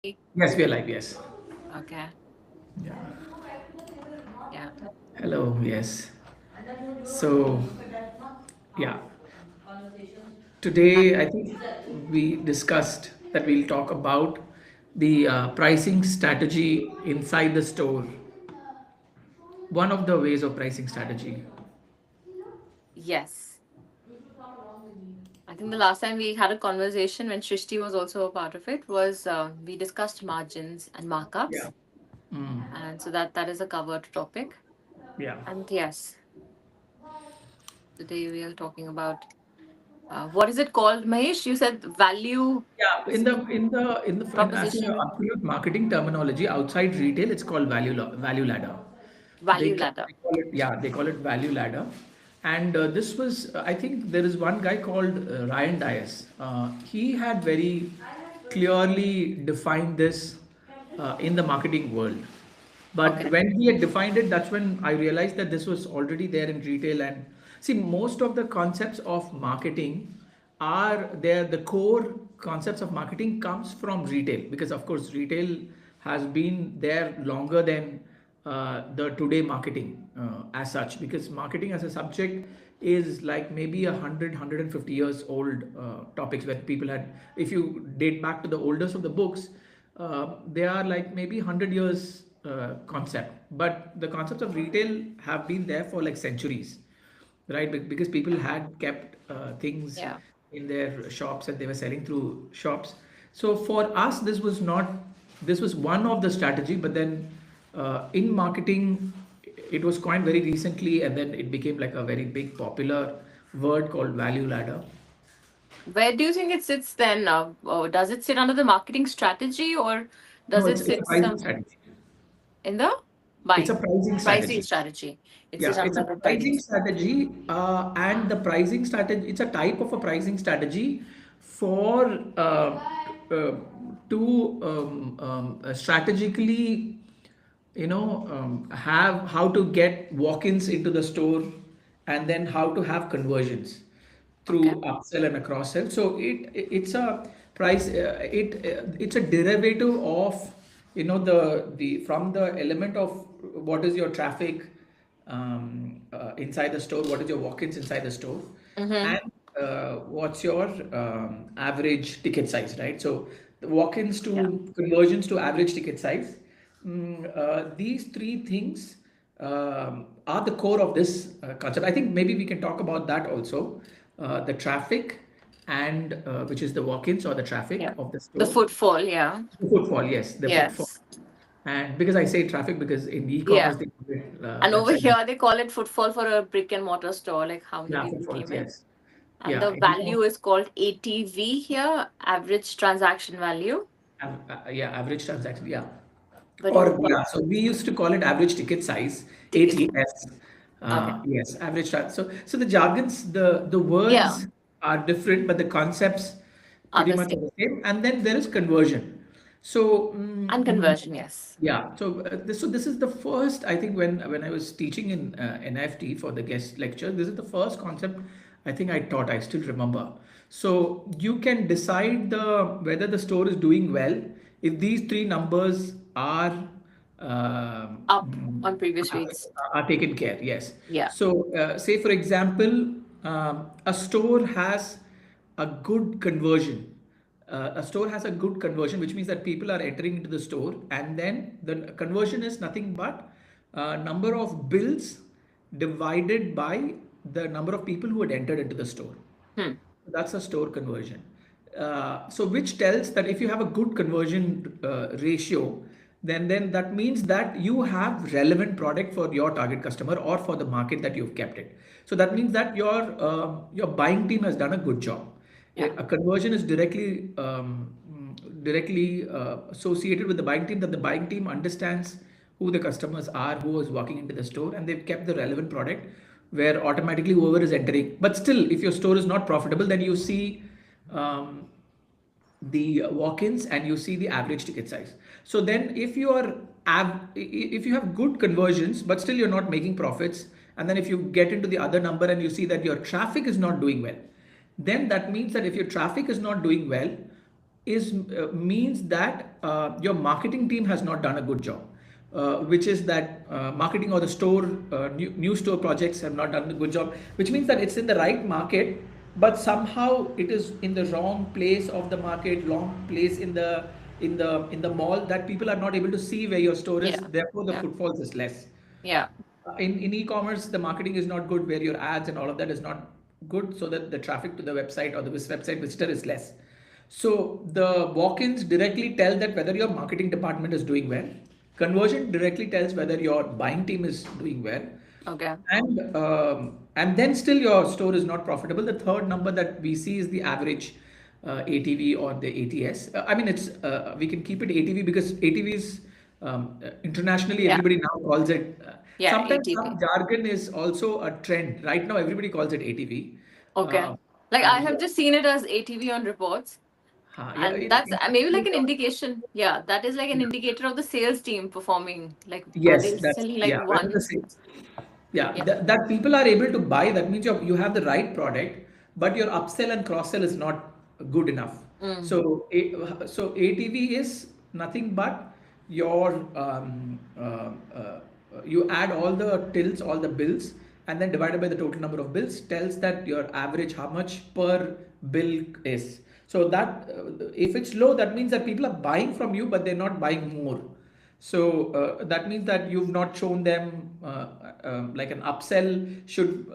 Yes, we are live. Yes. Okay. Yeah. Yeah. Hello. Yes. So, yeah. Uh, Today, I think we discussed that we'll talk about the pricing strategy inside the store. One of the ways of pricing strategy. yes. I think the last time we had a conversation when Shrishti was also a part of it was we discussed margins and Yeah. markups, Mm. and so that is a covered topic. Yeah. And yes, today we are talking about what is it called, Mahesh? You said value Yeah. As in proposition, absolute marketing terminology outside retail, it's called value ladder. value ladder. They call it, yeah, they call it value ladder. And this was, I think there is one guy called Ryan Dias. He had very clearly defined this in the marketing world. But Okay. when he had defined it, that's when I realized that this was already there in retail. And see, most of the concepts of marketing are there. The core concepts of marketing comes from retail because, of course, retail has been there longer than the today marketing as such. Because marketing as a subject is like maybe 150 years old topics where people had, if you date back to the oldest of the books, they are like maybe 100 years concept, but the concepts of retail have been there for like centuries, right? Because people had kept things Yeah. in their shops and they were selling through shops. So for us, this was one of the strategy, but then in marketing, it was coined very recently, and then it became like a very big popular word called value ladder. Where do you think it sits then? Does it sit under the marketing strategy or No, does it it's a sit pricing some strategy. in the It's a buying pricing pricing strategy. strategy? It sits Yeah, it's under a the pricing. pricing strategy, and the pricing strategy, it's a type of a pricing strategy for uh, to strategically, have how to get walk-ins into the store and then how to have conversions Okay. through upsell and a cross sell. So it's a price. It's a derivative of the from the element of what is your traffic inside the store, what is your walk-ins inside the store, Mm-hmm. and what's your average ticket size, right? So the walk-ins Yeah. to conversions to average ticket size. These three things are the core of this concept. I think maybe we can talk about that also. The traffic and which is the walk-ins or the traffic Yeah. of the The store. footfall. Yeah. The footfall, yes, the footfall. Yes. And because I say traffic because in e-commerce Yeah. they call it And over website. here they call it footfall for a brick and mortar store, like how many Yeah, people footfalls, came in. yes. And Yeah, the in value e-commerce, is called ATV here, average transaction value. yeah, average transaction, yeah. But Or but yeah, so we used to call it average ticket size, ticket. ATS. Okay. Yes, so the jargons, the Yeah. words are different, but the concepts pretty Other much are state. the same. And then there is conversion. So And conversion, yes. yeah, so this is the first, I think, when I was teaching in NFT for the guest lecture, this is the first concept I think I taught. I still remember. So you can decide the whether the store is doing well if these three numbers are Up on previous weeks. are taken care. Yes. Yeah. So say for example, a store has a good conversion. A store has a good conversion, which means that people are entering into the store, and then the conversion is nothing but number of bills divided by the number of people who had entered into the store. Hmm. That's a store conversion. So which tells that if you have a good conversion ratio, then that means that you have relevant product for your target customer or for the market that you've kept it. So that means that your buying team has done a good job. Yeah. A conversion is directly associated with the buying team, that the buying team understands who the customers are, who is walking into the store, and they've kept the relevant product where automatically whoever is entering. But still, if your store is not profitable, then you see um, the walk-ins and you see the average ticket size. So then if you have good conversions but still you're not making profits, and then if you get into the other number and you see that your traffic is not doing well, then that means that if your traffic is not doing well, is means that your marketing team has not done a good job, which is that marketing or the store new store projects have not done a good job, which means that it's in the right market, but somehow it is in the wrong place of the market, wrong place in the mall, that people are not able to see where your store is. Yeah. Therefore, the Yeah. footfalls is less. Yeah. In e-commerce, the marketing is not good, where your ads and all of that is not good, so that the traffic to the website or the website visitor is less. So the walk-ins directly tell that whether your marketing department is doing well. Conversion directly tells whether your buying team is doing well. Okay. And then still your store is not profitable. The third number that we see is the average ATV or the ATS. I mean, it's we can keep it ATV because ATV is internationally Yeah. everybody now calls it. Yeah. Sometimes ATV. some jargon is also a trend. Right now, everybody calls it ATV. Okay. Uh, Like I and have just seen it as ATV on reports. yeah, And that's maybe like an indication. Yeah, that is like an indicator of the sales team performing. Like, are yes, they that's selling like yeah. Whether the ones? sales, yeah, Yeah. that people are able to buy. That means you have the right product, but your upsell and cross sell is not good enough. Mm. So ATV is nothing but your you add all the tills, all the bills, and then divided by the total number of bills tells that your average how much per bill is. So that if it's low, that means that people are buying from you, but they're not buying more. So that means that you've not shown them like an upsell should.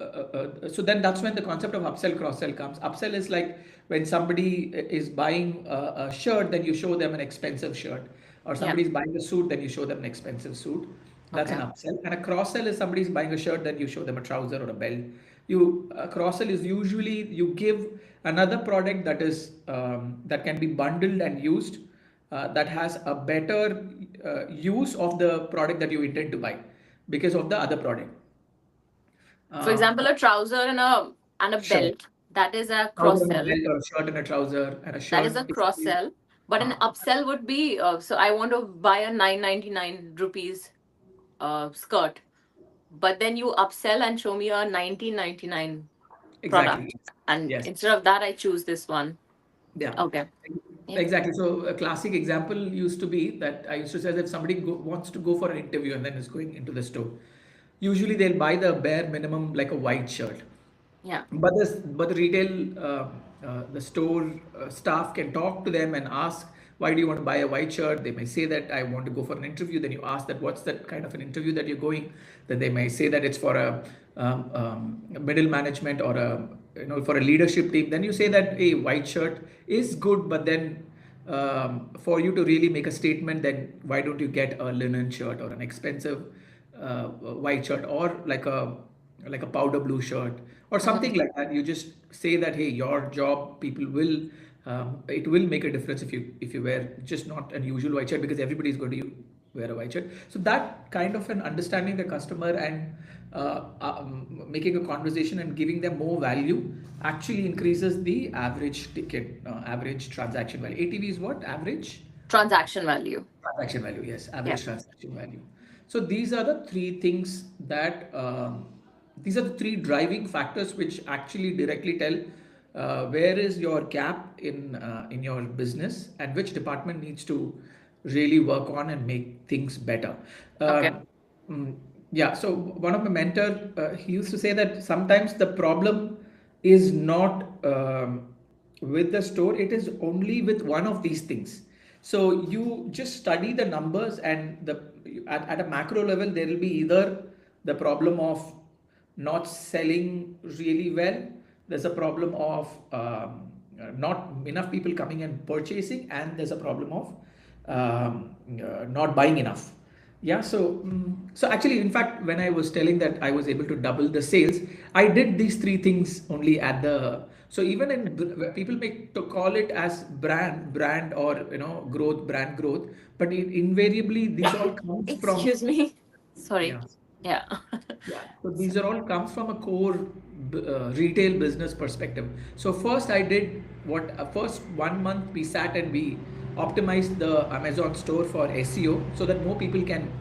So then that's when the concept of upsell cross sell comes. Upsell is like when somebody is buying a shirt, then you show them an expensive shirt, or Yeah. somebody is buying a suit, then you show them an expensive suit. That's an Okay. upsell. And a cross sell is somebody is buying a shirt, then you show them a trouser or a belt. You a cross sell is usually you give another product that is that can be bundled and used, that has a better use of the product that you intend to buy because of the other product. For example, a trouser and a Shirt, belt. That is a trouser cross and a sell. belt, or a shirt and a trouser, and a That is shirt a if cross somebody, sell. But an uh, upsell would be so I want to buy a 999 rupees skirt, but then you upsell and show me a 1999 exactly. product, and Yes. instead of that, I choose this one. Yeah, Okay. Yeah. exactly. So a classic example used to be that I used to say that if somebody wants to go for an interview and then is going into the store, usually they'll buy the bare minimum like a white shirt. Yeah. But the retail the store staff can talk to them and ask, why do you want to buy a white shirt? They may say that I want to go for an interview. Then you ask that what's that kind of an interview that you're going. Then they may say that it's for a middle management or a for a leadership team. Then you say that a white shirt is good, but then for you to really make a statement, then why don't you get a linen shirt or an expensive white shirt, or like a powder blue shirt or something Mhm. like that. You just say that hey, your job, people will it will make a difference if you wear just not an usual white shirt, because everybody is going to wear a white shirt. So that kind of an understanding the customer and making a conversation and giving them more value actually increases the average ticket, average transaction value. ATV is what? Average Transaction value. transaction value, yes, Yeah. average transaction value. So these are the three things that these are the three driving factors which actually directly tell where is your gap in your business and which department needs to really work on and make things better. Okay. Mm, yeah, so one of my mentor, he used to say that sometimes the problem is not with the store, it is only with one of these things. So you just study the numbers, and at a macro level, there will be either the problem of not selling really well, there's a problem of not enough people coming and purchasing, and there's a problem of not buying enough. Yeah, so actually, in fact, when I was telling that I was able to double the sales, I did these three things only at the. So even people make to call it as brand or growth, brand growth, but invariably these all comes from. Excuse me. Sorry. Yeah. Yeah. Yeah, so these are all comes from a core retail business perspective. So first I did what first 1 month we sat and we optimized the Amazon store for SEO so that more people can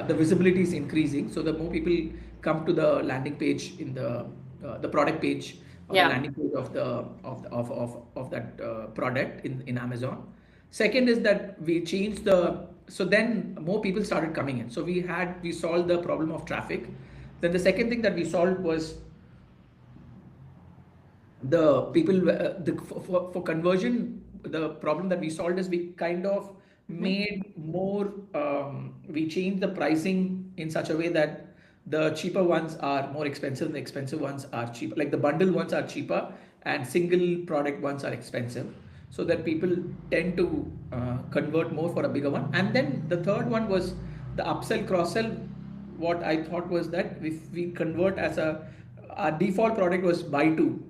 the visibility is increasing so that more people come to the landing page in the product page or the Yeah. landing page of the of that product in Amazon. Second is that we changed the, so then more people started coming in. So we solved the problem of traffic. Then the second thing that we solved was the people for conversion. The problem that we solved is we kind of Hmm. made more, we changed the pricing in such a way that the cheaper ones are more expensive, the expensive ones are cheaper, like the bundle ones are cheaper and single product ones are expensive, so that people tend to convert more for a bigger one. And then the third one was the upsell cross sell. What I thought was that if we convert as a, our default product was buy two,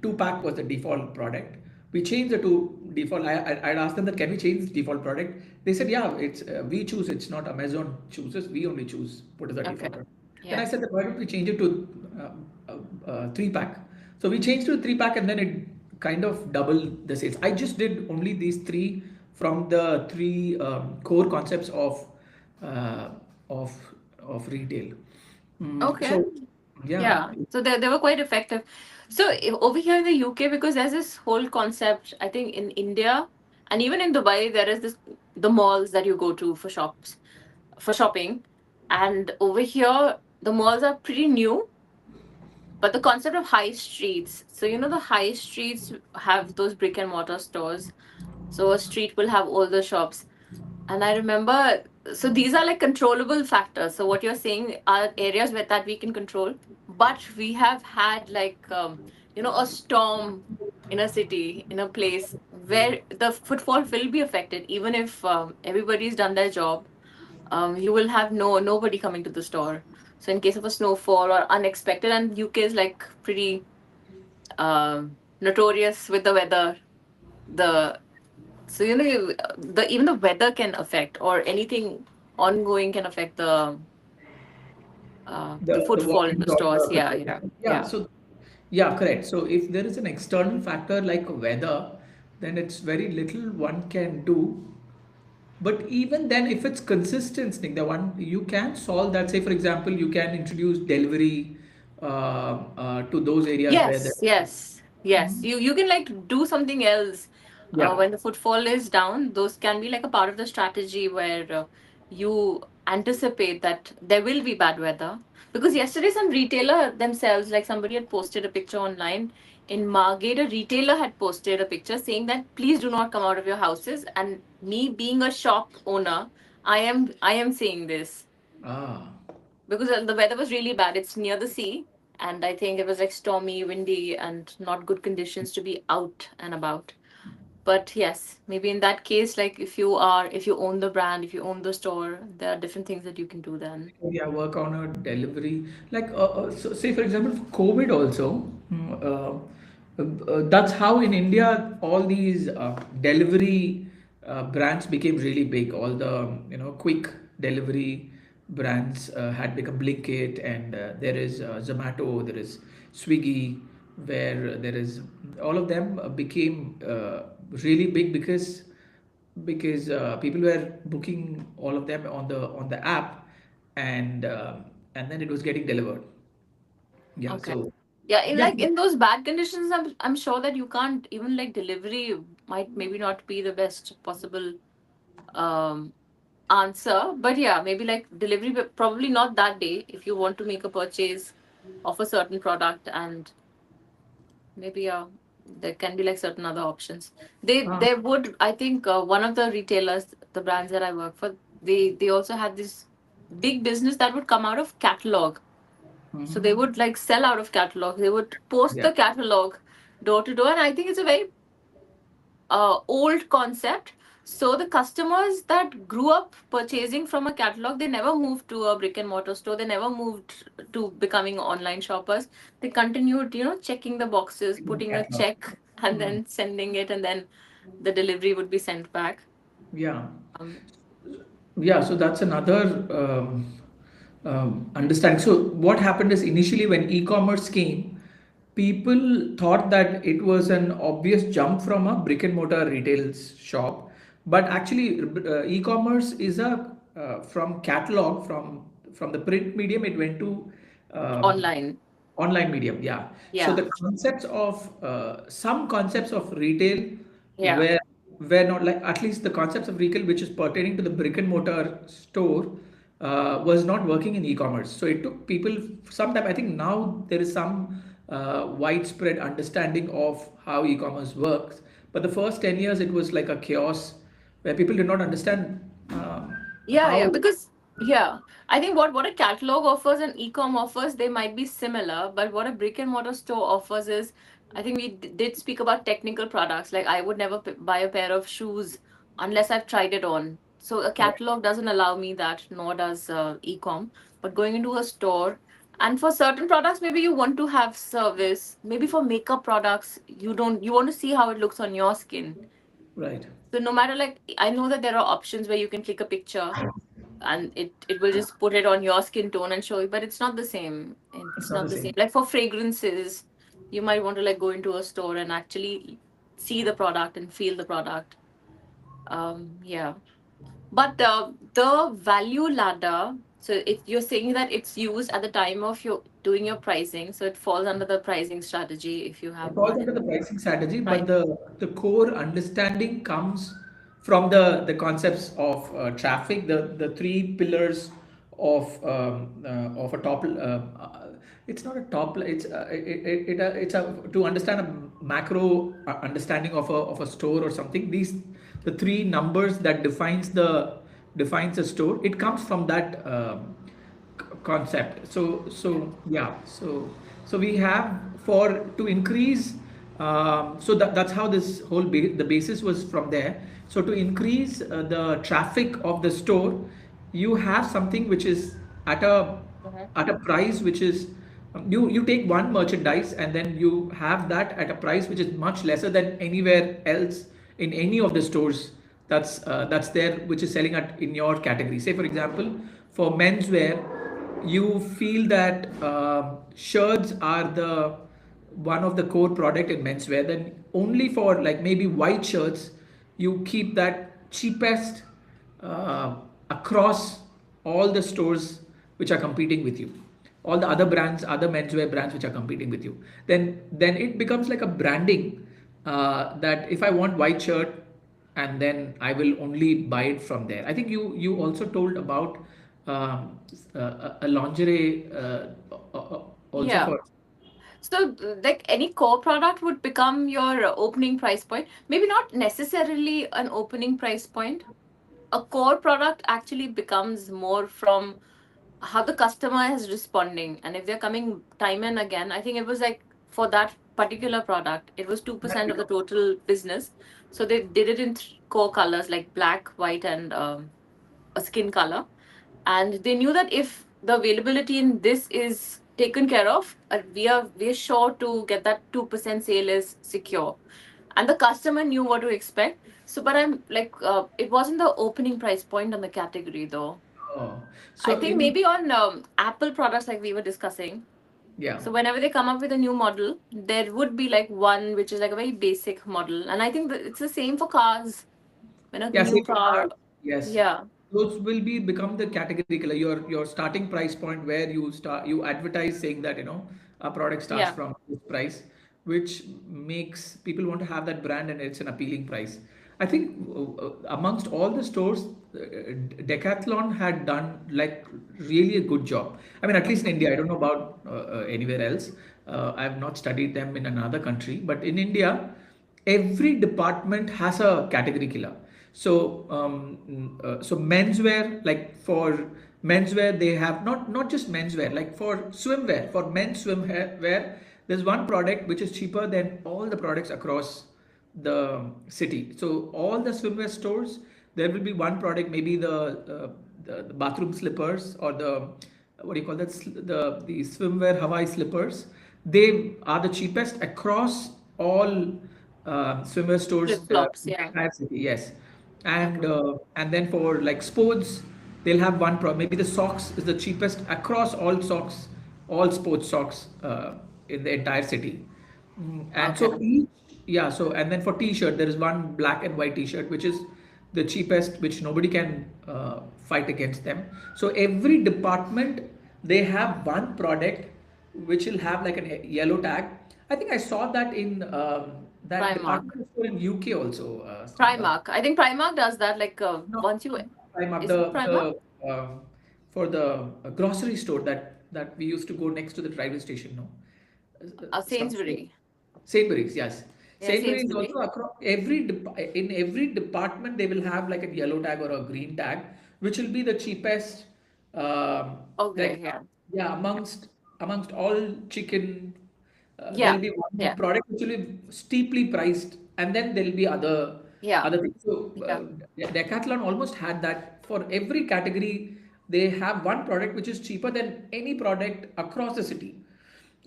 two pack was the default product. We changed it to default. I'd asked them that can we change this default product? They said yeah, it's we choose. It's not Amazon chooses. We only choose what is the Okay. default product. Then I Yeah. said that why don't we change it to three pack? So we changed to three pack and then it kind of doubled the sales. I just did only these three from the three core concepts uh, of of retail. Okay. So yeah. Yeah. So they were quite effective. So over here in the UK, because there's this whole concept, I think in India and even in Dubai, there is this the malls that you go to for shopping. And over here, the malls are pretty new, but the concept of high streets. So the high streets have those brick and mortar stores. So a street will have all the shops. And I remember, so these are like controllable factors. So what you're saying are areas where that we can control, but we have had like a storm in a city, in a place where the footfall will be affected, even if everybody's done their job. You will have nobody coming to the store. So in case of a snowfall or unexpected, and UK is like pretty notorious with the weather. The so even the weather can affect, or anything ongoing can affect the The footfall in the walk-ins or stores. the Yeah, footfall. yeah, Yeah, yeah. so yeah, correct. So if there is an external factor like weather, then it's very little one can do. But even then, if it's consistency, the one you can solve that. Say, for example, you can introduce delivery to those areas where the Yes, yes, yes. You can like do something else yeah. when the footfall is down. Those can be like a part of the strategy where you anticipate that there will be bad weather. Because yesterday, some retailer themselves, like somebody had posted a picture online in Margate, a retailer had posted a picture saying that please do not come out of your houses. And me being a shop owner, I am saying this Ah. because the weather was really bad. It's near the sea, and I think it was like stormy, windy, and not good conditions to be out and about. But yes, maybe in that case, like if you own the brand, if you own the store, there are different things that you can do then. Yeah, work on a delivery. Like, so say for example, for COVID also, that's how in India all these delivery brands became really big. All the quick delivery brands had become Blinkit, and there is Zomato, there is Swiggy, where there is all of them became really big because people were booking all of them on the app, and and then it was getting delivered. Yeah, Okay. so Yeah, in yeah, like in those bad conditions, I'm sure that you can't even like delivery might maybe not be the best possible um answer. But yeah, maybe like delivery, but probably not that day if you want to make a purchase of a certain product, and maybe there can be like certain other options. uh, They would, I think, one of the retailers, the brands that I work for, they also had this big business that would come out of catalog. So they mhm. would like sell out of catalog. They would post Yeah, the catalog door to door, and I think it's a very old concept. So the customers that grew up purchasing from a catalog, they never moved to a brick and mortar store. They never moved to becoming online shoppers. They continued, checking the boxes, putting a catalog. check, and Mm. then sending it, and then the delivery would be sent back. Yeah. Um, Yeah, so that's another understanding. So what happened is initially when e-commerce came, people thought that it was an obvious jump from a brick and mortar retail shop, but actually e-commerce is a from catalog from the print medium it went to um, online. Online medium, yeah. So Yeah. the concepts of some concepts of retail Yeah. were were not like, at least the concepts of retail which is pertaining to the brick and mortar store was not working in e-commerce. So it took people some time. I think now there is some widespread understanding of how e-commerce works. But the first 10 years it was like a chaos where people did not understand Yeah, yeah, how. because yeah, I think what a catalog offers and e-com offers, they might be similar, but what a brick and mortar store offers is, I think we did speak about technical products. Like I would never buy a pair of shoes unless I've tried it on. So a Right, catalog doesn't allow me that, nor does e-com. But going into a store, and for certain products, maybe you want to have service. Maybe for makeup products, you don't. You want to see how it looks on your skin. right. So no matter, like, I know that there are options where you can click a picture and it will just put it on your skin tone and show you, but it's not the same. It's It's not not the the same. same. Like for fragrances, you might want to like go into a store and actually see the product and feel the product. Yeah. But the value ladder, so if you're saying that it's used at the time of your doing your pricing, so it falls under the pricing strategy if you It have falls one under in the pricing strategy, but price. the core understanding comes from the concepts of traffic, the three pillars of a top. It's not a top. It's a to understand a macro understanding of a store or something. These the three numbers that defines a store. It comes from that. Concept. Yeah. Yeah, so we have for to increase. So that's how this whole the basis was from there. So to increase the traffic of the store, you have something which is at a Mhm. at a price which is you take one merchandise and then you have that at a price which is much lesser than anywhere else in any of the stores that's there which is selling at in your category. Say for example, for menswear, you feel that shirts are the one of the core product in menswear, then only for like maybe white shirts you keep that cheapest uh, across all the stores which are competing with you, all the other brands, other menswear brands which are competing with you. Then it becomes like a branding, that if I want white shirt, and then I will only buy it from there. I think you also told about a lingerie also Yeah. for. So, like any core product would become your opening price point. Maybe not necessarily an opening price point. A core product actually becomes more from how the customer is responding. And if they're coming time and again, I think it was like for that particular product, it was 2% of the total business. So they did it in core colors like black, white, and a skin color, and they knew that if the availability in this is taken care of, we are sure to get that 2% sale is secure, and the customer knew what to expect. So but I'm like, it wasn't the opening price point on the category though. Oh, I so think in maybe on Apple products, like we were discussing, yeah. so whenever they come up with a new model, there would be like one which is like a very basic model, and I think that it's the same for cars. When a Yeah, new say for car, cars, yes. yeah, Those will be become the category killer. Your starting price point where you advertise saying that a product starts yeah, from this price, which makes people want to have that brand and it's an appealing price. I think amongst all the stores, Decathlon had done like really a good job. I mean, at least in India. I don't know about anywhere else. I have not studied them in another country, but in India every department has a category killer. So menswear, like for menswear they have not just menswear, like for swimwear, for men's swimwear there's one product which is cheaper than all the products across the city. So all the swimwear stores, there will be one product, maybe the bathroom slippers, or the what do you call that, the swimwear Hawaii slippers. They are the cheapest across all swimwear stores flip in flops, the yeah. entire city. Yes, Okay. and then for like sports, they'll have one maybe the socks is the cheapest across all socks, all sports socks in the entire city. And Okay. so each, yeah, so and then for t-shirt there is one black and white t-shirt which is the cheapest, which nobody can fight against them. So every department, they have one product which will have like a yellow tag. I think I saw that in that Primark. department store in UK also. Primark. I think Primark does that. Like No, once you, Primark, is it Primark? for the grocery store that we used to go next to the railway station. No, some store. Sainsbury. Sainsbury's, yes. Yeah, Sainsbury's also Sainsbury. across in every department they will have like a yellow tag or a green tag, which will be the cheapest. Okay, Like yeah. yeah, amongst all chicken, there Yeah. will be one Yeah. product which will be steeply priced, and then there will be Yeah. other things. So Yeah. Decathlon almost had that for every category. They have one product which is cheaper than any product across the city.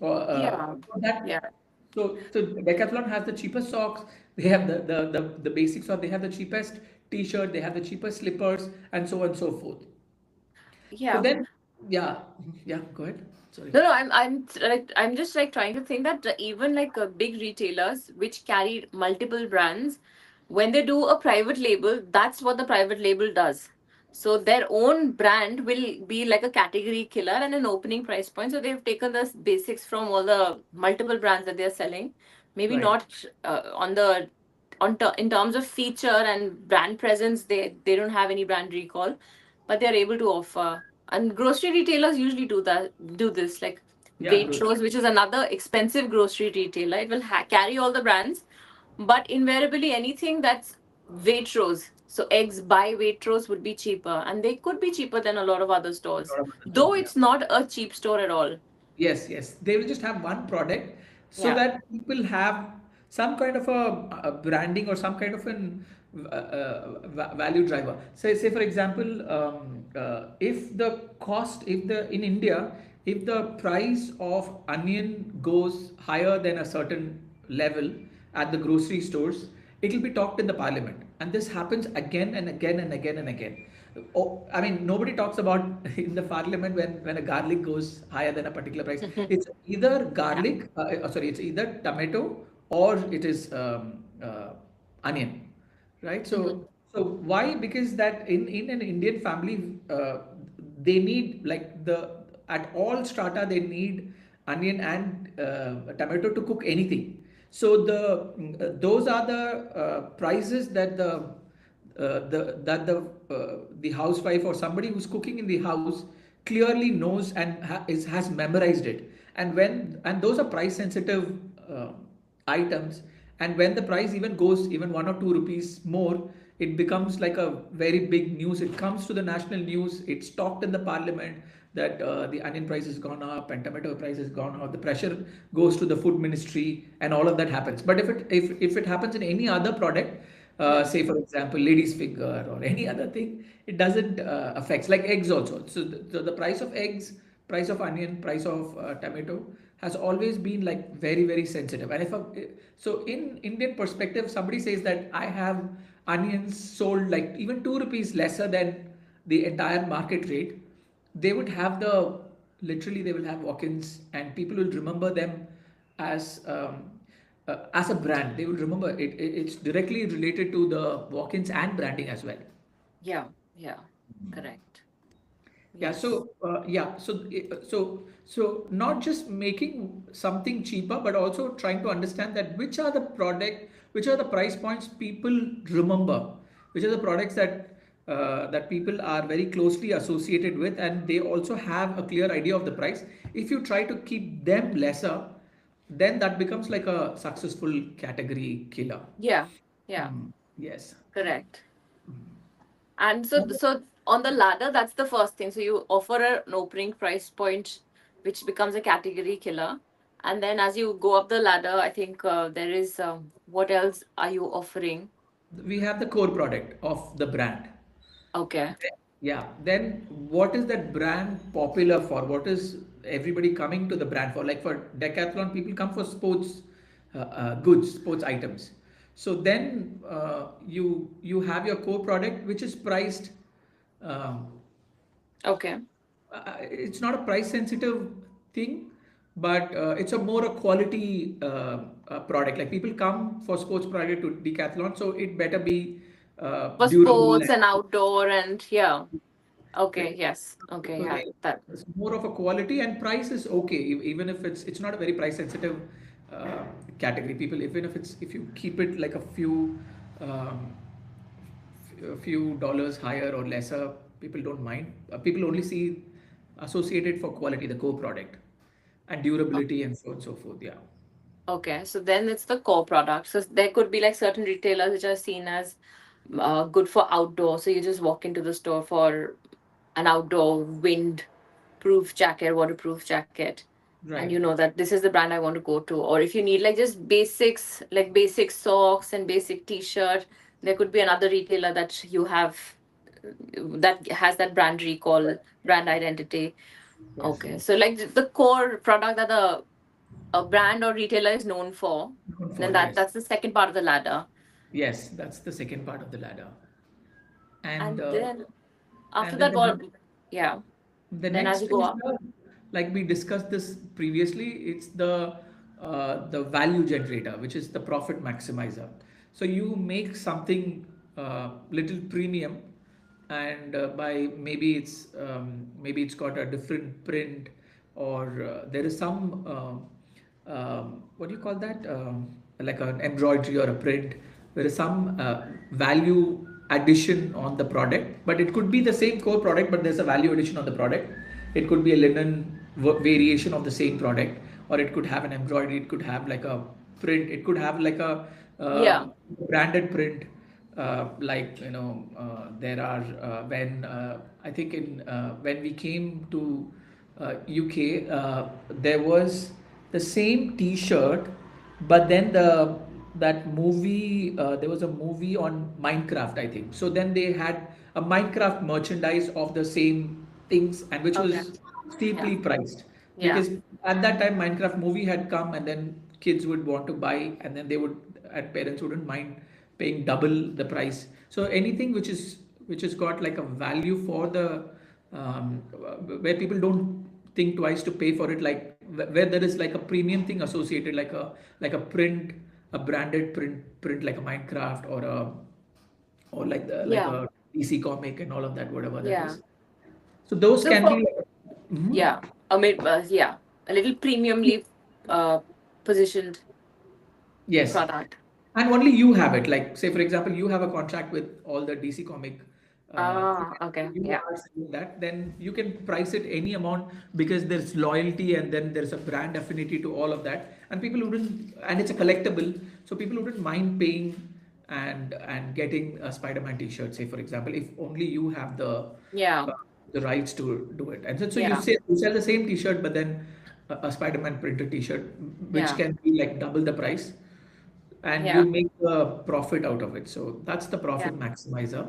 Yeah. That Yeah. so Decathlon has the cheapest socks. They have the basic sock. They have the cheapest t-shirt. They have the cheapest slippers, and so on and so forth. So Yeah. then, yeah, yeah. Go ahead. Sorry. No, no, I'm just like trying to think that even like big retailers which carry multiple brands, when they do a private label, that's what the private label does. So their own brand will be like a category killer and an opening price point. So they've taken the basics from all the multiple brands that they're selling. Maybe Right. not on the in terms of feature and brand presence, they don't have any brand recall, but they're able to offer. And grocery retailers usually do this, like Yeah, grocery. Waitrose, which is another expensive grocery retailer. It will carry all the brands, but invariably anything that's Waitrose, so eggs by Waitrose would be cheaper, and they could be cheaper than a lot of other A stores, lot of other though stores. Yeah. it's not a cheap store at all. Yes, yes. They will just have one product so Yeah. that people have some kind of a branding or some kind of an value driver. Say for example, if the cost, if the in India, if the price of onion goes higher than a certain level at the grocery stores, it will be talked in the parliament, and this happens again and again and again and again. Oh, I mean, nobody talks about in the parliament when a garlic goes higher than a particular price. It's either Yeah. garlic, sorry, it's either tomato or it is onion, right? Mhm. So why? Because that in an Indian family, they need like at all strata they need onion and tomato to cook anything. So those are the prices that the housewife or somebody who's cooking in the house clearly knows and has memorized it. And those are price sensitive items, and when the price even goes even 1 or 2 rupees more, it becomes like a very big news. It comes to the national news. It's talked in the parliament that the onion price has gone up and tomato price has gone up. The pressure goes to the food ministry, and all of that happens. But if it happens in any other product, Yeah. say for example lady's finger or any other thing, it doesn't affects like eggs also. So the price of eggs, price of onion, price of tomato has always been like very very sensitive. And so in Indian perspective, somebody says that I have onions sold like even 2 rupees lesser than the entire market rate, they would have literally they will have walk-ins, and people will remember them as as a brand. They will remember it's directly related to the walk-ins and branding as well. Yeah. Yeah. Correct. Yeah, Yes. so not just making something cheaper, but also trying to understand that which are the price points people remember, which are the products that people are very closely associated with, and they also have a clear idea of the price. If you try to keep them lesser, then that becomes like a successful category killer. Yeah. Yeah. Mm, yes. Correct. And so on the ladder, that's the first thing. So you offer an opening price point, which becomes a category killer. And then as you go up the ladder, I think there is what else are you offering? We have the core product of the brand. Okay. Yeah, then what is that brand popular for? What is everybody coming to the brand for? Like for Decathlon, people come for sports goods, sports items. So then you have your core product, which is priced. Um, Okay. it's not a price sensitive thing, but it's a more a quality product. Like people come for sports product to Decathlon, so it better be For durable. sports and outdoor and yeah. Okay, yes. Okay, So yeah. That. it's more of a quality, and price is okay, even if it's not a very price sensitive uh, category. People, even if it's, if you keep it like um, a few dollars higher or lesser, people don't mind. People only see associated for quality, the core product, and durability, and so on and so forth. Yeah. Okay, so then it's the core product. So there could be like certain retailers which are seen as good for outdoor. So you just walk into the store for an outdoor wind-proof jacket, waterproof jacket, and Right. you know that this is the brand I want to go to. Or if you need like just basics, like basic socks and basic t-shirt, there could be another retailer that you have that has that brand recall, brand identity. Yes. Okay, so like the core product that the a brand or retailer is known for, Known then for, yes. that's the second part of the ladder. Yes, that's the second part of the ladder. And And then after and then that, what? Yeah. the Then as you next go is up. like we discussed this previously, it's the value generator, which is the profit maximizer. So you make something little premium, and by maybe it's got a different print, or there is some what do you call that, like an embroidery or a print. There is some value addition on the product, but it could be the same core product, but there's a value addition on the product. It could be a linen variation of the same product, or it could have an embroidery, it could have like a print, it could have like a Yeah. branded print. Like, there are when I think in when we came to UK, there was the same T-shirt, but then that movie, there was a movie on Minecraft, I think. So then they had a Minecraft merchandise of the same things, and which Okay. was Yeah. steeply priced, Yeah. because at that time Minecraft movie had come, and then kids would want to buy, and then they would, and parents wouldn't mind paying double the price. So anything which has got like a value for the where people don't think twice to pay for it, like where there is like a premium thing associated, like a print, a branded print like a Minecraft, or like the like Yeah. a DC comic and all of that, whatever that Yeah. is. So those So can for be Mhm. yeah, yeah, a little premiumly uh, positioned Yes. product. And only you have it. Like, say, for example, you have a contract with all the DC comic. Ah, okay. You Yeah. are selling that, then you can price it any amount, because there's loyalty, and then there's a brand affinity to all of that. And people wouldn't, and it's a collectible, so people wouldn't mind paying and getting a Spider-Man t-shirt, say, for example, if only you have Yeah. uh, the rights to do it. And so Yeah. you sell the same t-shirt, but then a Spider-Man printed t-shirt, which Yeah. can be like double the price, and you Yeah. make a profit out of it. So that's the Yeah. profit maximizer.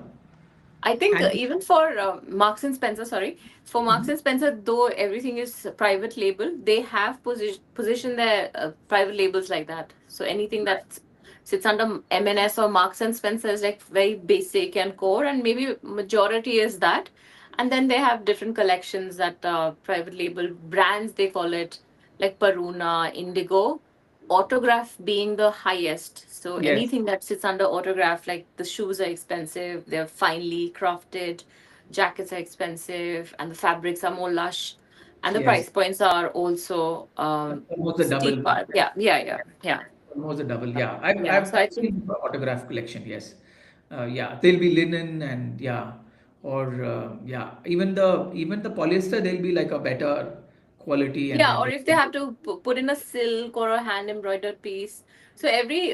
I think And even for Marks and Spencer, sorry, for Marks Mhm. and Spencer, though everything is private label, they have positioned their private labels like that. So anything that sits under M&S or Marks and Spencer is like very basic and core, and maybe majority is that. And then they have different collections that private label brands they call it, like Paruna, Indigo, autograph being the highest. So Yes, anything that sits under autograph, like the shoes are expensive, they're finely crafted, jackets are expensive, and the fabrics are more lush, and the yes, price points are also almost the double. steeper. Yeah, yeah, yeah, yeah, Almost a double. Yeah, I've yeah. I've So I think seen the autograph collection. Yes, yeah, they'll be linen, and yeah, or yeah, even the polyester, they'll be like a better quality, and yeah, then or they. if they have to put in a silk or a hand embroidered piece. So every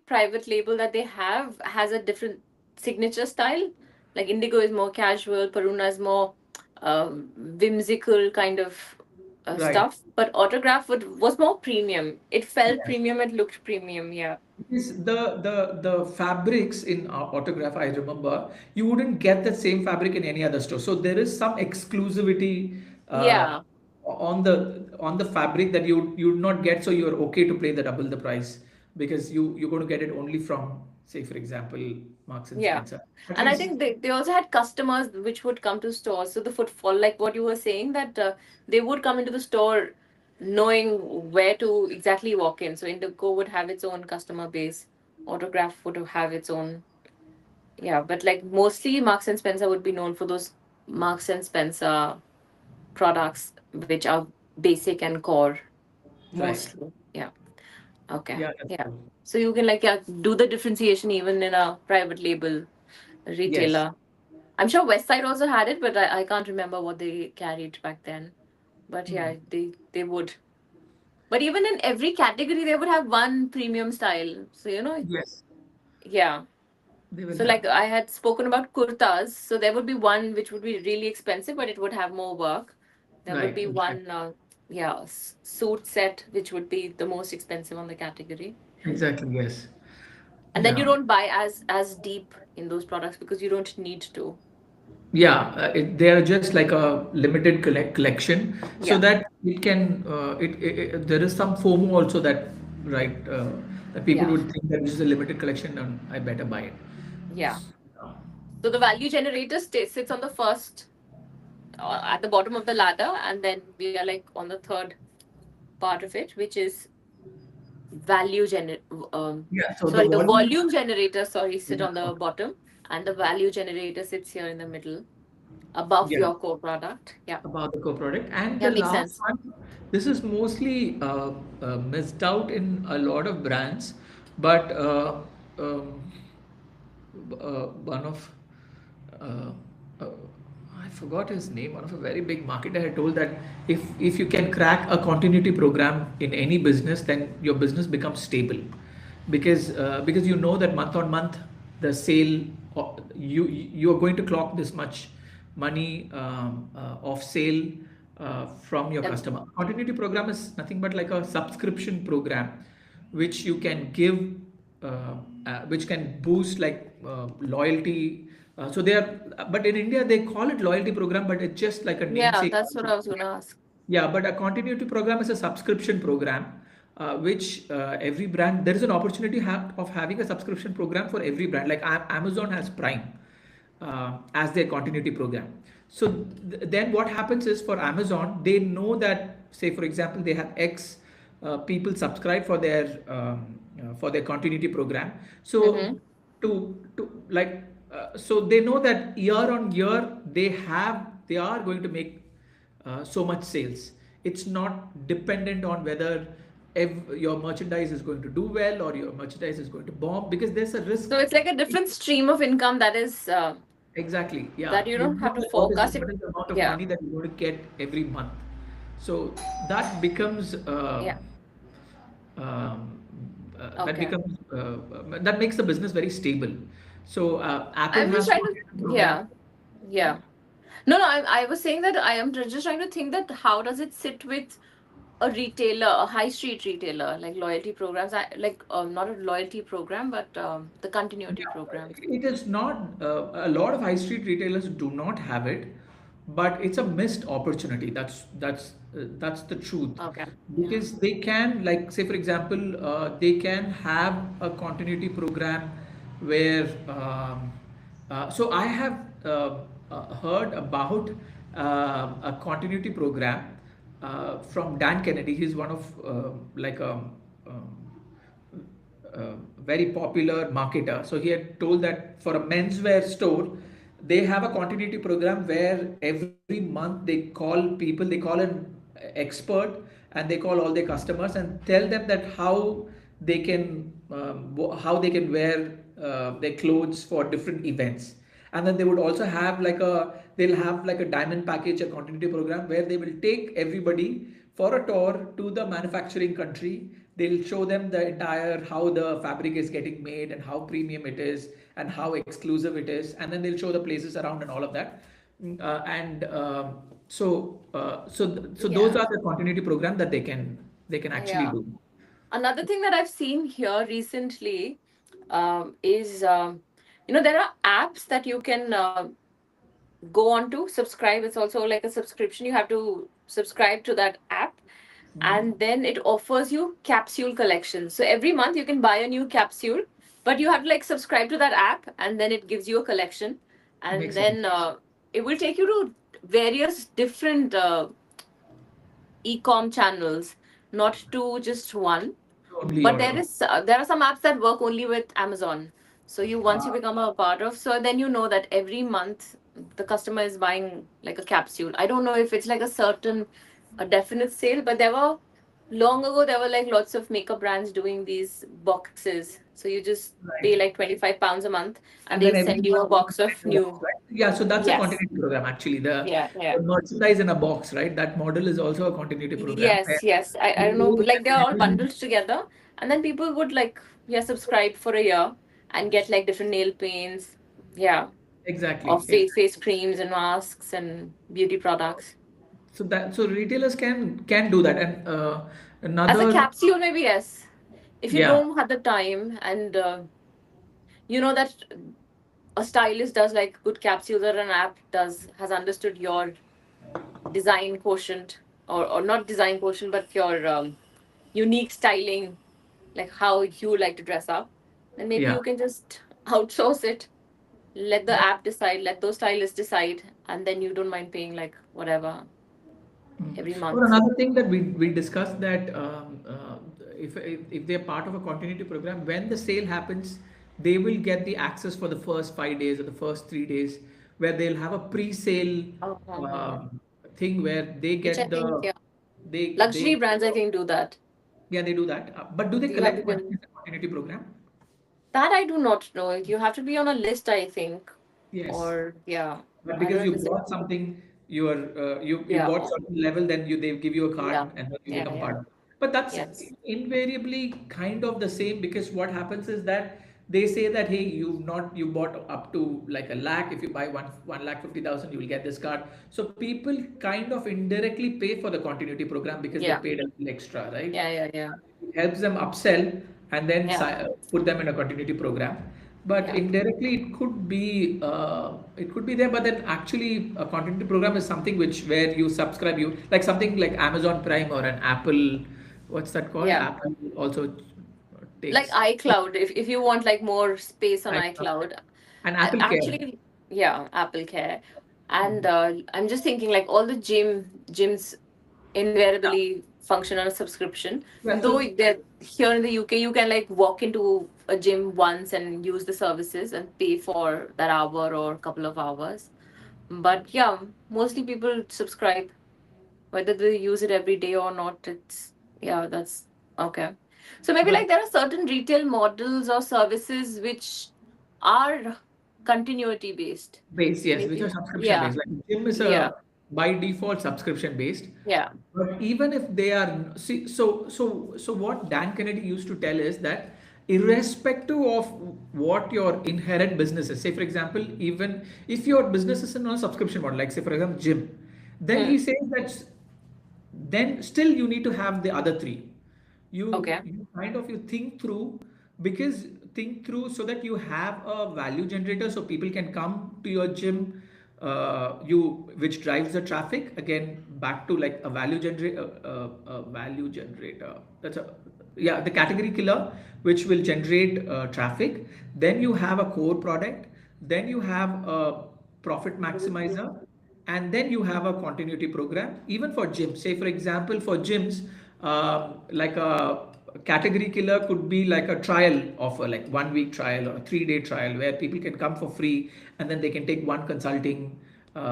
private label that they have has a different signature style. Like Indigo is more casual, Paruna is more whimsical kind of Right. stuff. But Autograph was more premium. It felt Yes. premium, it looked premium, yeah. Because the fabrics in autograph, I remember, you wouldn't get the same fabric in any other store. So there is some exclusivity Yeah, on the fabric that you'd not get. So you're okay to pay the double the price, because you're going to get it only from, say, for example, Marks and yeah. Spencer. At And I least. think they also had customers which would come to stores. So the footfall, like what you were saying, that they would come into the store knowing where to exactly walk in. So Indigo would have its own customer base. Autograph would have its own Yeah, but like mostly Marks and Spencer would be known for those Marks and Spencer products which are basic and core Right. mostly. Yeah. Okay. Yeah, that's Yeah. true. So you can like do the differentiation even in a private label Yes. retailer. I'm sure Westside also had it, but I can't remember what they carried back then. But Hmm. yeah, they would. But even in every category, they would have one premium style. So Yes, yeah. they will So have. like I had spoken about kurtas, so there would be one which would be really expensive, but it would have more work. There would Right. be Exactly. one, yeah, suit set which would be the most expensive on the category, Exactly. Yes. and then you Yeah. don't buy as deep in those products because you don't need to. Yeah, they are just like a limited collection, so Yeah, that it can. There is some FOMO also that, right, that people yeah, would think that this is a limited collection and I better buy it. yeah. Uh, So the value generator sits on the first, at the bottom of the ladder, and then we are like on the third part of it, which is value gener yeah. So the sorry, the volume. volume generator, sorry, sit Yeah. on the Okay. bottom, and the value generator sits here in the middle above Yeah. your core product. Yeah, About the co-product. And yeah, the makes last sense. one, this is mostly missed out in a lot of brands, but um, one of uh, uh, I forgot his name. One of a very big marketer had told that if you can crack a continuity program in any business, then your business becomes stable, because you know that month on month the sale, you are going to clock this much money of sale from your Yep. customer. Continuity program is nothing but like a subscription program which you can give, which can boost like loyalty. So they are, but in India they call it loyalty program, but it's just like a Yeah, namesake. that's what I was gonna ask. Yeah, but a continuity program is a subscription program, which every brand, there is an opportunity of having a subscription program for every brand. Like Amazon has Prime as their continuity program. So then what happens is, for Amazon, they know that, say for example, they have X people subscribe for their continuity program. So Mm-hmm. to like so they know that year on year they are going to make so much sales. It's not dependent on whether your merchandise is going to do well or your merchandise is going to bomb, because there's a risk. So it's like a different stream of income that is Exactly. Yeah. that you You don't have know to that forecast it. what is the amount of Yeah, money that you're going to get every month. So that becomes yeah. um, Okay. that makes the business very stable. So Apple I'm just has trying to. continuity program. Yeah, yeah. No, no. I was saying that I am just trying to think that how does it sit with a retailer, a high street retailer, like loyalty programs. I like not a loyalty program, but the continuity Yeah, programs. it is not. A lot of high street retailers do not have it, but it's a missed opportunity. That's the truth, Okay. Yeah. because they can, like, say for example, they can have a continuity program where. So I have heard about a continuity program from Dan Kennedy. He's one of like um, very popular marketer. So he had told that for a menswear store, they have a continuity program where every month they call people, they call an expert, and they call all their customers and tell them that how they can wear their clothes for different events. And then they would also have they'll have like a diamond package, a continuity program where they will take everybody for a tour to the manufacturing country. They'll show them the entire how the fabric is getting made and how premium it is and how exclusive it is, and then they'll show the places around and all of that. And so those Yeah. are the continuity program that they can actually Yeah. do. Another thing that I've seen here recently is there are apps that you can go on to subscribe. It's also like a subscription. You have to subscribe to that app, and then it offers you capsule collections. So every month you can buy a new capsule, but you have to like subscribe to that app, and then it gives you a collection, and Makes sense. then it will take you to various different e-com channels, not to just one. Only But order. there are some apps that work only with Amazon. So once you Uh, become a part of, so then you know that every month the customer is buying like a capsule. I don't know if it's like a definite sale, but long ago there were like lots of makeup brands doing these boxes. So you just pay right. like 25 pounds a month and And they then every send you a month you box of get a box, new. right? Yeah, so that's a Yes. continuity program actually. Yeah, yeah. The merchandise in a box, right? That model is also a continuity program where Yes, yes. I you don't know, know but like they're that all every month. bundled together, and then people would like, yeah, subscribe for a year and get like different nail paints, yeah, or Exactly, face creams and masks and beauty products. so retailers can do that. And As a another, capsule, maybe yes. If you yeah, don't have the time and you know that a stylist does like good capsules, or an app does has understood your design quotient, or not design quotient, but your unique styling, like how you like to dress up, then maybe yeah. you can just outsource it. Let the That, app decide, let those stylists decide, and then you don't mind paying like whatever every or month. another thing that we discussed that if they're part of a continuity program, when the sale happens, they will get the access for the first 5 days or the first 3 days, where they'll have a pre-sale Uh-huh. um, thing where they Which I get think, the yeah, they luxury brands I think do that. yeah, they do that. But do they You have to collect be money in the continuity program? that I do not know. You have to be on a list, I think, Yes. or yeah, But I because don't you listen. bought something, you Yeah, bought certain level, then they give you a card yeah, and then you yeah, become yeah. part of it. But that's Yes. invariably kind of the same, because what happens is that they say that hey, you bought up to like a lakh. If you buy 1,50,000, you will get this card. So people kind of indirectly pay for the continuity program because they Yeah, paid a little extra, right? yeah, yeah, yeah, It helps them upsell and then yeah, put them in a continuity program. But yeah. indirectly, it could be there. But then actually, a continuity program is something which where you subscribe, you like something like Amazon Prime or an Apple. What's that called? Yeah. Apple also Like takes iCloud, if you want like more space on like, iCloud. an Apple Care. Actually, yeah, Apple Care. And Mhm. I'm just thinking like all the gyms invariably function on a subscription. Yeah. Though So they're here in the UK, you can like walk into a gym once and use the services and pay for that hour or couple of hours. But yeah, mostly people subscribe, whether they use it every day or not. It's yeah, that's okay. So maybe but like there are certain retail models or services which are continuity based. based, yes, which are Maybe subscription yeah, based. Like gym is yeah, a by default subscription based. yeah. But even if they are, see, so what Dan Kennedy used to tell is that irrespective of what your inherent business is, say for example, even if your business is in a subscription model, like say for example gym, then Hmm. he says that then still you need to have the other three. Okay. You kind of you think through, because think through so that you have a value generator so people can come to your gym, you which drives the traffic. Again, back to like a value generator. That's a, yeah, the category killer which will generate traffic. Then you have a core product. Then you have a profit maximizer, and then you have a continuity program even for gyms. Say for example for gyms, like a category killer could be like a trial offer, like 1 week trial or a 3 day trial where people can come for free and then they can take one consulting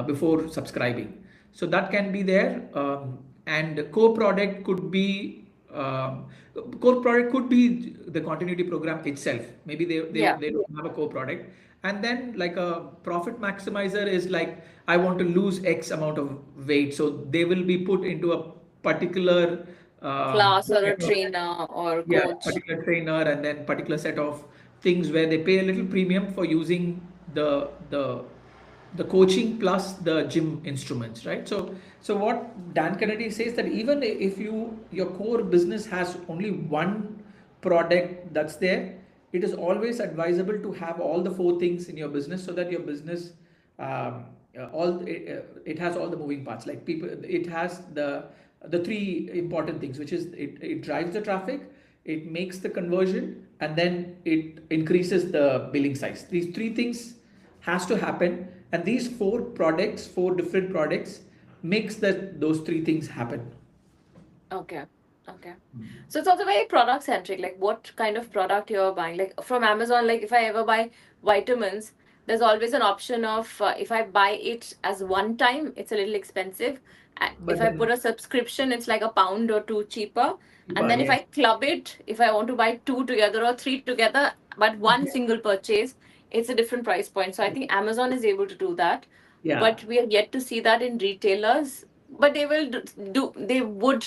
before subscribing. So that can be there. And core product could be core product could be the continuity program itself. Maybe Yeah. they don't have a core product. And then like a profit maximizer is like, I want to lose X amount of weight. So they will be put into a particular Class or a set of, trainer or yeah, coach. particular trainer, and then particular set of things where they pay a little premium for using the coaching plus the gym instruments, right? So what Dan Kennedy says that even if your core business has only one product that's there, it is always advisable to have all the four things in your business so that your business it has all the moving parts. Like people, it has the three important things, which is it drives the traffic, it makes the conversion, and then it increases the billing size. These three things has to happen, and these four different products makes those three things happen. Okay. Okay. Mm. So it's also very product centric, like what kind of product you're buying. Like from Amazon, like if I ever buy vitamins, there's always an option of if I buy it as one time, it's a little expensive. If But I put then, a subscription, it's like a pound or two cheaper. And then if yes, I club it, if I want to buy two together or three together, but one yeah, single purchase, it's a different price point. So I think Amazon is able to do that, yeah. but we are yet to see that in retailers. But they will they would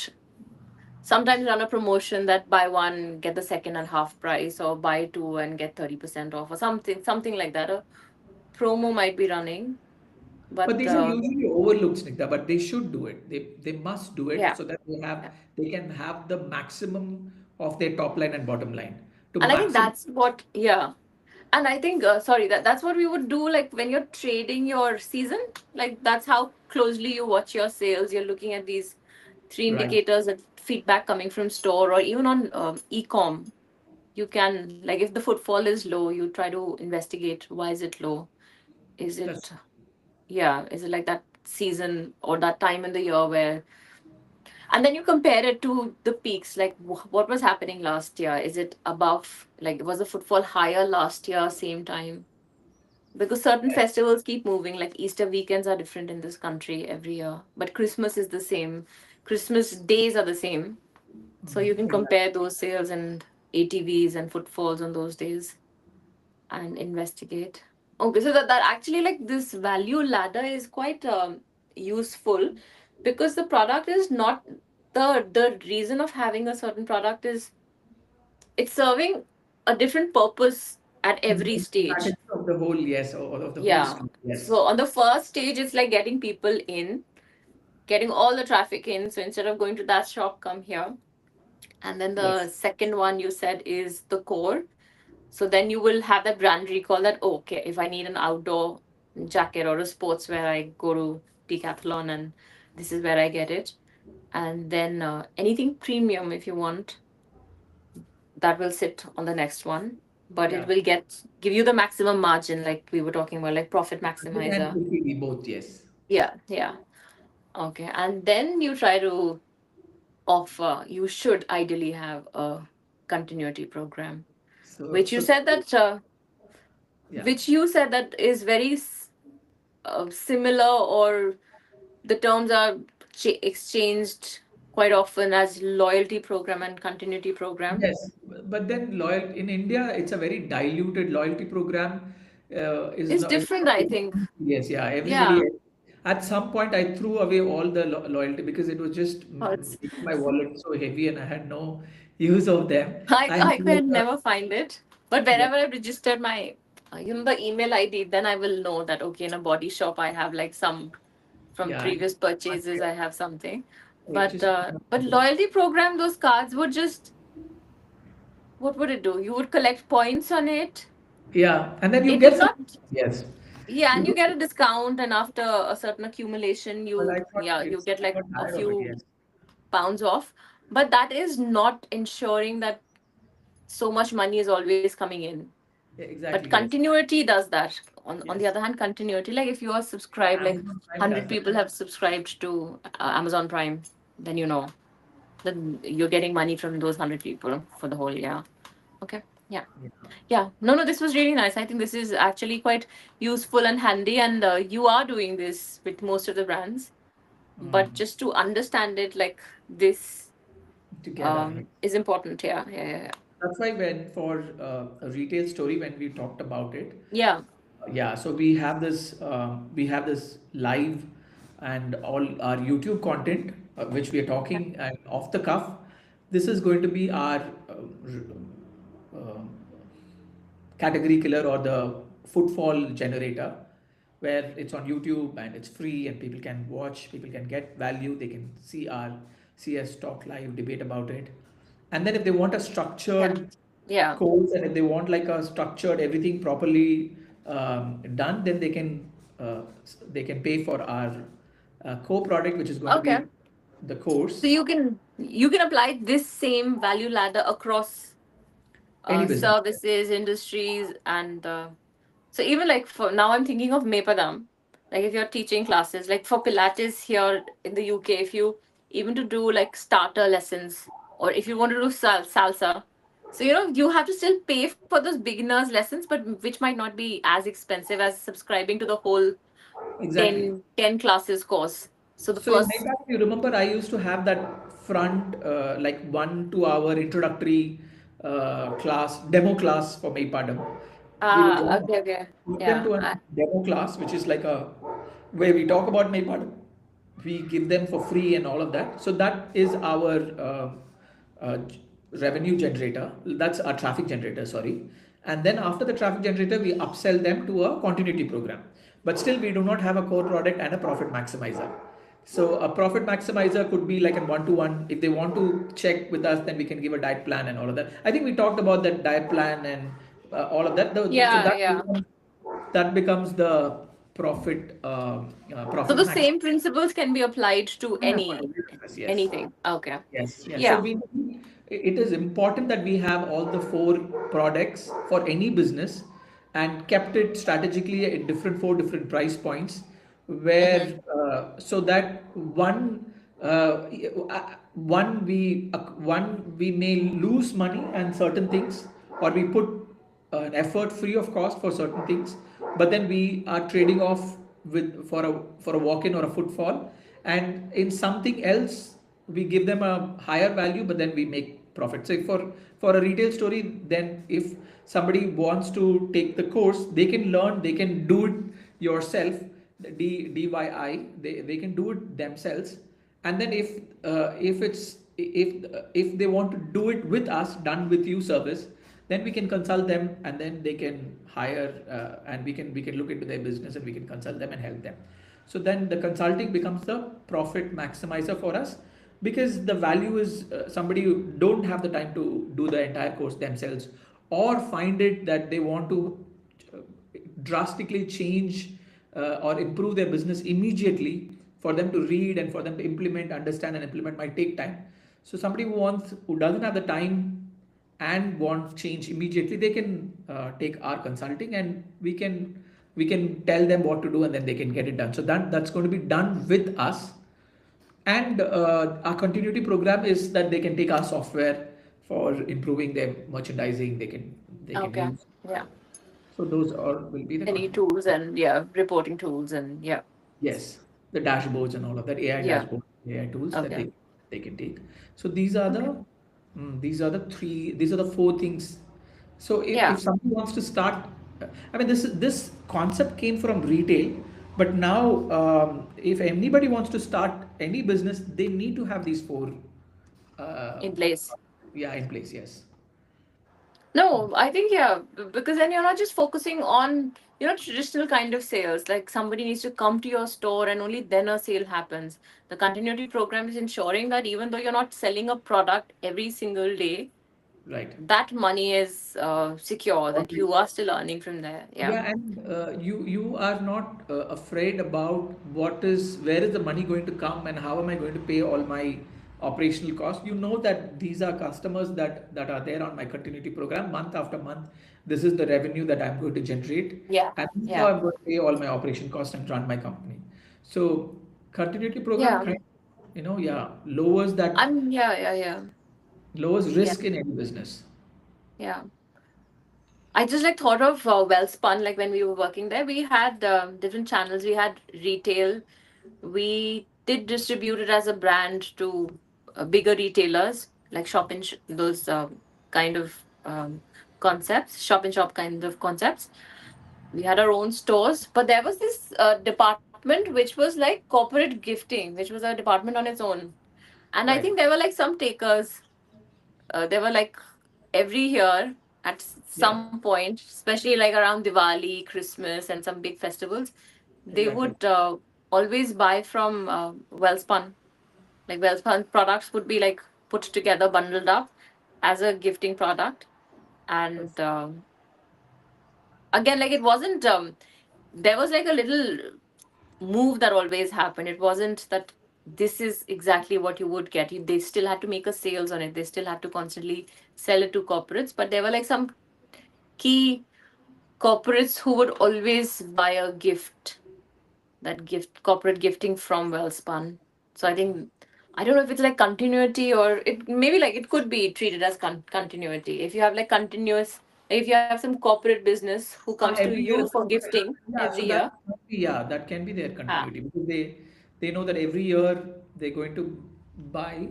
sometimes run a promotion that buy one get the second at half price, or buy two and get 30% off, or something like that. A promo might be running, But but these are usually overlooked, Snigdha, but they should do it. They must do it yeah, so that yeah. they can have the maximum of their top line and bottom line. To And I think maximum, that's what, yeah. And I think sorry, that's what we would do, like when you're trading your season, like that's how closely you watch your sales. You're looking at these three right? indicators, and feedback coming from store or even on e-com. You can, like, if the footfall is low, you try to investigate why is it low. Is That's it, yeah, is it like that season or that time in the year where, and then you compare it to the peaks, like what was happening last year. Is it above, like was the footfall higher last year same time? Because certain festivals keep moving, like Easter weekends are different in this country every year, but Christmas is the same. Christmas days are the same, so you can exactly. compare those sales and ATVs and footfalls on those days and investigate. Okay, so that actually, like, this value ladder is quite useful, because the product is not the reason of having a certain product is it's serving a different purpose at every In stage. strategy of the whole, yes, or of the whole Yeah. street, So yes, on the first stage, it's like getting people in, getting all the traffic in. So instead of going to that shop, come here. And then the yes. second one you said is the core. So then you will have that brand recall that, oh, okay, if I need an outdoor jacket or a sportswear, I go to Decathlon and this is where I get it. And then anything premium, if you want, that will sit on the next one. But it Yeah. will give you the maximum margin, like we were talking about, like profit And maximizer. ATV both, yes. Yeah, yeah. Okay. And then you try to offer, you should ideally have a continuity program, So, which you so said that yeah. is very similar, or the terms are exchanged quite often as loyalty program and continuity program. Yes, but then loyal in India, it's a very diluted loyalty program. Is It's not different, I think. yes, yeah. Everybody Yeah. at some point I threw away all the loyalty because it was just Oh, it's, making my wallet so heavy and I had no use of them. I I had, can never find it. But yeah, wherever I registered my, the email ID, then I will know that, okay, in a body shop, I have like some from yeah, previous purchases, I have something. it just But loyalty program, those cards would just, what would it do? You would collect points on it. yeah, and then you It will get some, not, yes, yeah, you and you do. get a discount, and after a certain accumulation, But I you, thought yeah, you it's get I like got a tired of it. few Yes, pounds off. But that is not ensuring that so much money is always coming in. yeah, But exactly. Yes, continuity does that. On the yes. other hand, continuity, like if you are subscribed, like Amazon Prime does 100 that. people have subscribed to Amazon Prime, then you know that you're getting money from those 100 people for the whole year. Okay. Yeah. Yeah. Yeah. No, no, this was really nice. I think this is actually quite useful and handy, and you are doing this with most of the brands. But Mm. just to understand it like this Together. Yes. is important. Yeah. Yeah. Yeah. That's why when for a retail story when we talked about it, Yeah. yeah. So we have this live and all our YouTube content which we are Yeah. talking and off the cuff. This is going to be our uh, category killer or the footfall generator where it's on YouTube and it's free and people can watch, people can get value, they can see us talk live, debate about it. And then if they want a Yeah. structured Yeah. course and if they want like a structured everything properly done, then they can pay for our core product, which is going to Okay. be the So course. you can apply this same value ladder across Any business. services, industries, and so even like for now, I'm thinking of Mepadam. Like if you're teaching classes, like for Pilates here in the UK, if you even to do like starter lessons or if you want to do salsa. So, you have to still pay for those beginners lessons, but which might not be as expensive as subscribing to the whole Exactly. 10 classes course. So the So in first, Maybank, you remember I used to have that front like 1 2 hour introductory class, demo class for Maypadam. We would okay, okay. put them Yeah. to a demo class, which is like a where we talk about Maypadam. We give them for free and all of that. So that is our uh, revenue generator. That's our traffic generator, sorry. And then after the traffic generator, we upsell them to a continuity program. But still, we do not have a core product and a profit maximizer. So a profit maximizer could be like a one-to-one. If they want to check with us, then we can give a diet plan and all of that. I think we talked about that diet plan and all of that. So Yeah, yeah. that becomes the So profit the max. same principles can be applied to Yeah, for every business, yes. anything. Okay. Yes, yes. So Yeah. it is important that we have all the four products for any business and kept it strategically at four different price points, Mm-hmm. where so that uh, one we may lose money and certain things, or we put an effort free of cost for certain things, but then we are trading off with for a walk-in or a footfall, and in something else we give them a higher value, but then we make profit. So for a retail story, then if somebody wants to take the course, they can learn, they can do it yourself, DIY, they can do it themselves. And then if it's if they want to do it with us, done with you service, then we can consult them, and then they can hire, and we can look into their business, and we can consult them and help them. So then the consulting becomes the profit maximizer for us, because the value is somebody who don't have the time to do the entire course themselves, or find it that they want to uh, drastically change or improve their business immediately. For them to read and for them to implement, understand and implement might take time. So somebody who doesn't have the time and want change immediately, they can take our consulting, and we can tell them what to do, and then they can get it done. So that's going to be done with us. And our continuity program is that they can take our software for improving their merchandising. They can Okay. use. Yeah. So those are will be the Any continuity. tools and yeah, reporting tools and yeah. Yes, the dashboards and all of that, AI Yeah. dashboard, AI tools that Okay. they can take. So these are the four things. So if Yeah. somebody wants to start, I mean, this concept came from retail, but now if anybody wants to start any business, they need to have these four, uh, In place. yeah, in place. Yes. No, I think yeah, because then you're not just focusing on, traditional kind of sales. Like somebody needs to come to your store and only then a sale happens. The continuity program is ensuring that even though you're not selling a product every single day, Right. that money is secure, that you are still earning from there. Yeah. Yeah, and you are not afraid about where is the money going to come, and how am I going to pay all my operational costs. You know that these are customers that are there on my continuity program month after month. This is the revenue that I'm going to generate, Yeah. and this is how Yeah. I'm going to pay all my operation costs and run my company. So continuity program Yeah. kind of, yeah, Yeah, yeah, yeah. lowers Yeah. risk in any business. Yeah. I just like thought of Wellspun, like when we were working there, we had different channels. We had retail. We did distribute it as a brand to bigger retailers, like those kind of concepts, shop and shop kind of concepts. We had our own stores, but there was this department which was like corporate gifting, which was a department on its own. And I Right. think there were like some takers. There were like every year at Yeah. some point, especially like around Diwali, Christmas, and some big festivals, they Exactly. would always buy from Wellspun. Like Wellspun products would be like put together, bundled up as a gifting product. And again, like it wasn't, there was like a little move that always happened. It wasn't that this is exactly what you would get. They still had to make a sales on it. They still had to constantly sell it to corporates. But there were like some key corporates who would always buy a gift, that gift, corporate gifting from Wellspun. So I think I don't know if it's like continuity, or it maybe like it could be treated as continuity. If you have like continuous, if you have some corporate business who comes to Every you year, for gifting yeah. every So year. that can be their Ah. continuity because they know that every year they're going to buy.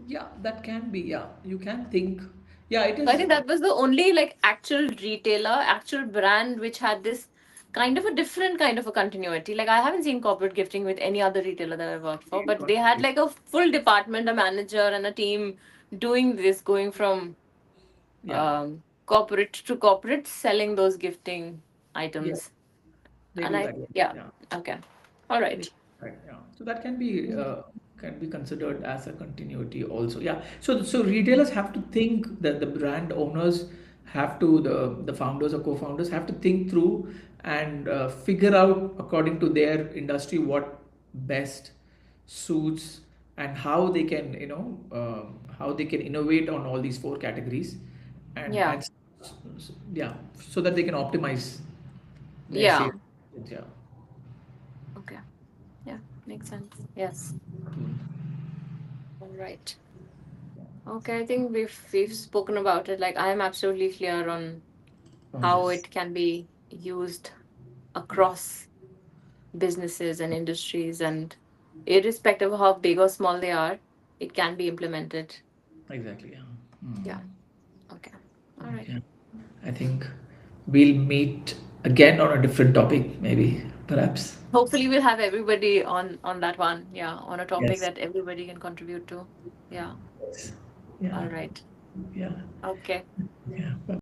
Yeah, that can be. Yeah, you can think. Yeah, it So I is. think that was the only like actual retailer, actual brand which had this kind of a different kind of a continuity. Like I haven't seen corporate gifting with any other retailer that I've worked for, but they had like a full department, a manager, and a team doing this, going from Yeah, corporate to corporate, selling those gifting yeah, items. they And do I, that. yeah, Yeah. okay, all They- right. Right, yeah. So that Mhm. can be considered as a continuity also. Yeah. So retailers have to think that the brand owners have to the founders or co-founders have to think through and figure out according to their industry what best suits and how they can how they can innovate on all these four categories Yeah, and yeah, so that they can optimize their yeah, sales. Yeah. okay, yeah, makes sense. Yes, all right. Okay, I think we've spoken about it. Like I am absolutely clear on Oh, how yes. it can be used across businesses and industries, and irrespective of how big or small they are, it can be implemented. Exactly. Yeah. Yeah. Okay. All right. Yeah. I think we'll meet again on a different topic, maybe, perhaps. Hopefully, we'll have everybody on that one. Yeah, on a topic Yes. that everybody can contribute to. Yeah. Yes. Yeah. All right. Yeah. Okay. Yeah.